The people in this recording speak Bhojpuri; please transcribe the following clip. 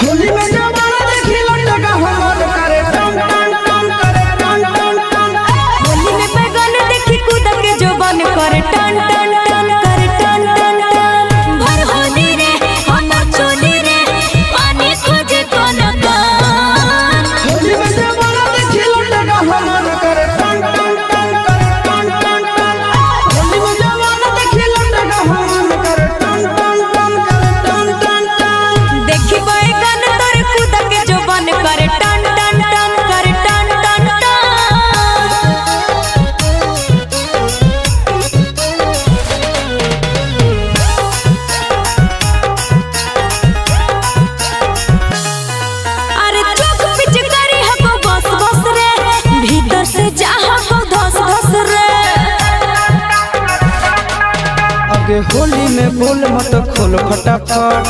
होली में जवाना देखी लटका हमर करे टन टन टन करे टन टन टन। होली में बैगन देखी कूद के जोबन करे टन टन टन करे टन टन टन। भर होली रे हमर चोली रे पानी खोजे कोन कान। होली में जवाना देखी लटका हमर करे टन टन टन करे टन टन टन। होली में जवाना देखी लटका हमर करे टन टन टन करे टन टन टन। देखी बैगन तोर कूद के जोबन करे टन टन टन करे टन टन टन। अरे चुप पिचकारी हको बस बस रे भीतर से चाह को धस धस रे। आगे होली में बोल मत खोल फटाफट।